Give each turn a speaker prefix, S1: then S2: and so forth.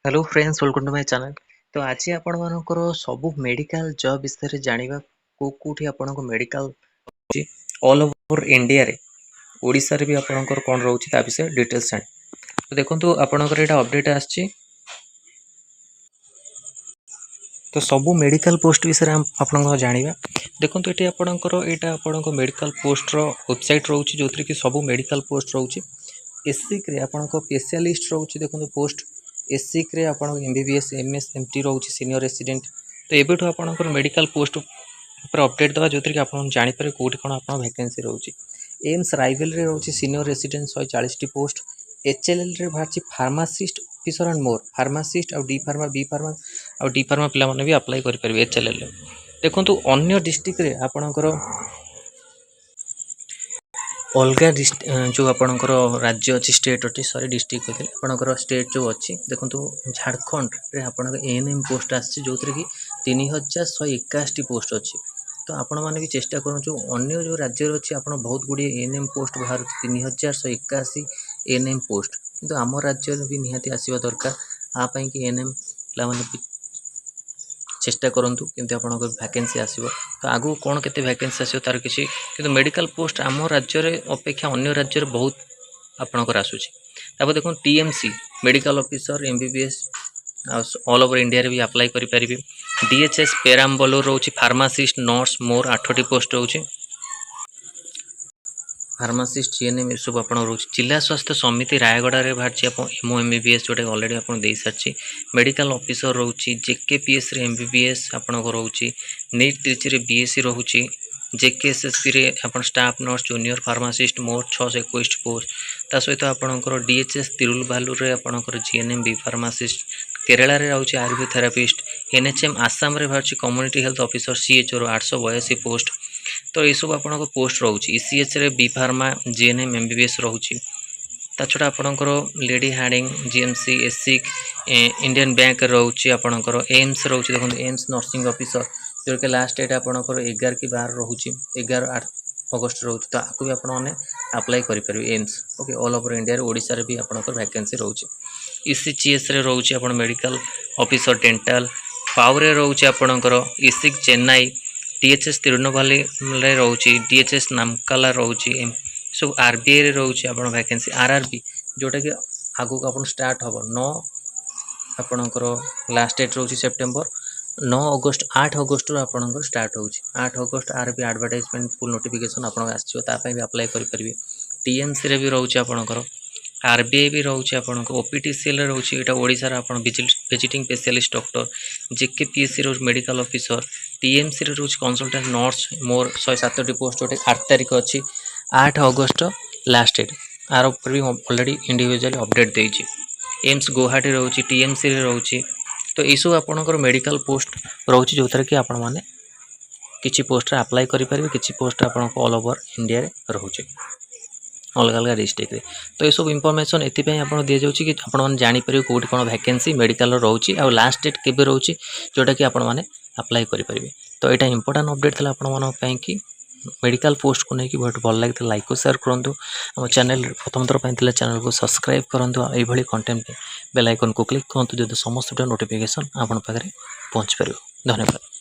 S1: Hello friends, welcome to my channel. तो आज आपण मानकर सब मेडिकल जॉब विषय जानिबा कोठी आपनको मेडिकल ऑल ओवर इंडिया रे ओडिसा रे भी आपनकर कोन रहउची ता विषय डिटेल्स जानि। तो देखंतु आपनकर एटा अपडेट आछि। तो सब मेडिकल पोस्ट विषय हम आपनको जानिबा। देखंतु एटी आपनकर एटा आपनको मेडिकल पोस्ट रो वेबसाइट रहउची जोथरे कि सब मेडिकल पोस्ट रहउची। एससिक रे आपनको स्पेशलिस्ट रहउची। देखंतु पोस्ट एससिक रे आपन एमबीबीएस एमएस एमटी रहउची सीनियर रेसिडेंट। तो एबेठो आपनकर मेडिकल पोस्ट ऊपर अपडेट दवा जोथरे कि आपन जानि पारे कोठी कोन आपन वैकेंसी रहउची। एम्स राइवल रे रहउची सीनियर रेसिडेंट 140 टी पोस्ट। एचएलएल रे भाची pharmacist officer and more pharmacist और डी फार्मा बी फार्मा और डी फार्मा पिला माने भी अप्लाई करि परिबे एचएलएल रे। देखंतु अन्य डिस्ट्रिक्ट रे आपनकर अलगा जो आपणकर राज्य अच्छी स्टेट अच्छी सॉरी डिस्ट्रिक्ट कहते आपणकर स्टेट जो अच्छी देखो झारखंड रे आपण एएनएम पोस्ट आसी जो कि 3181 पोस्ट अच्छी। तो आपण मैंने भी चेष्टा करूँ अन्य जो राज्य अच्छी आप बहुत गुड़े एएनएम पोस्ट बाहर 3181 एएनएम पोस्ट किंतु आम राज्य भी निहाती आसवा दरकार आपाई कि एएनएम पे चेष्टा करूँ कि आपको वैकेंसी आसो। तो आगू कौन केते वैकेंसी आसो तार किसी किंतु मेडिकल पोस्ट आम राज्य रे अपेक्षा अन्य राज्य रे बहुत आपणकर आसूची। तापर देखो TMC medical officer MBBS all over India रे भी अप्लाई करि परिबे। डीएचएस पेराम्बलुर रोची फार्मासिस्ट नर्स मोर 8टी पोस्ट रोची। फार्मासिस्ट जीएनएम ये सब आपन रोची। जिला स्वास्थ्य समिति रायगड़ा रे बाहर आप एमओ एमबीबीएस जोटे ऑलरेडी आपन दे सारची। मेडिकल ऑफिसर रोची जेकेपीएस रे एमबीबीएस आपन को रोची। नीट त्रिची रे बीएससी रोची। जेकेएसएससी रे आपन स्टाफ नर्स जूनियर फार्मासिस्ट मोर 621 पोस्ट। ता सहित आपनकर डीएचएस तिरुलभालुर रे आपनकर जीएनएम बी फार्मासिस्ट। केरला रे रहउची आयुर्वेद थेरापिस्ट। एनएचएम आसाम रे बाहर community health officer CHO 882 post. तो ये सब आपन पोस्ट रोची। ईसीएच रे बी फार्मा जीएनएम एमबीबीएस रोची। ता छड़ा आपनकर Lady Hardinge GMC ESIC Indian bank रोची। आपनकर एम्स रोची देखो एम्स नर्सिंग ऑफिसर जो कि लास्ट डेट आपनकर 11 की 12 रोची 11 अगस्त रोची। तो आपको भी आपने अप्लाई करें AIIMS okay all over India Odisha रे भी आपनकर वैकेंसी रोची। ईसीजीएस रे रोची आपन मेडिकल ऑफिसर डेंटल पावरे रोची आपनकर ईसिक चेन्नई डीएचएस तिरुनवाली रे रोची डीएचएस नामकाला रोची सब आरबीआई रे रोची आपन वैकेंसी आरआरबी जोटा कि आगु को आपन स्टार्ट हो 9 आपनकर लास्ट डेट रोची सेप्टेम्बर 9 अगस्त 8 अगस्त रो आपनकर स्टार्ट होची 8 अगस्त आरबी एडवर्टाइजमेंट फुल नोटिफिकेशन आपन आछियो ता पई भी अप्लाई करि परिबे। टीएमसी रे भी रोची आपनकर आरबीआई भी रोची आपनकर ओपीटीसीएल रे रोची एटा ओडिसा रे आपन विजिटिंग स्पेशलिस्ट डॉक्टर। जेकेपीएससी रो मेडिकल ऑफिसर टीएमसी रे रोची कंसल्टेंट नर्स मोर 107 पोस्ट जोटे 8 तारिख अच्छी 8 अगस्त लास्ट डेट आर ऊपर भी ऑलरेडी इंडिविजुअली अपडेट देइछि। एम्स गुवाहाटी रोची टीएमसी रे रोची। तो ये सब आपनकर मेडिकल पोस्ट रोची जो कि आपण माने किछि पोस्ट रे अप्लाई करि परिबे किछि पोस्ट आपनको ऑल ओवर इंडिया रे रोची अलग अलग डिस्ट्रिक्ट रे। तो ये सब इनफॉरमेशन एथिपई आपन दिया जाउछि कि आपण माने जानि परिबे कोठी कोन वैकेंसी मेडिकल रो रोची आ लास्ट डेट केबे रोची जोटा कि आपण माने अप्लाई करि परिबे। तो एटा इंपोर्टेंट अपडेट थला आपण माने पई कि मेडिकल पोस्ट को नहीं बहुत भल लगे लाइक और शेयर करूँ। आम चैनल प्रथम थर पाई चैनल को सब्सक्राइब करूँ। ये कंटेंट बेल आइकन को क्लिक करूँ जो समस्त नोटिफिकेशन आपन पाखे पहुँच पार। धन्यवाद।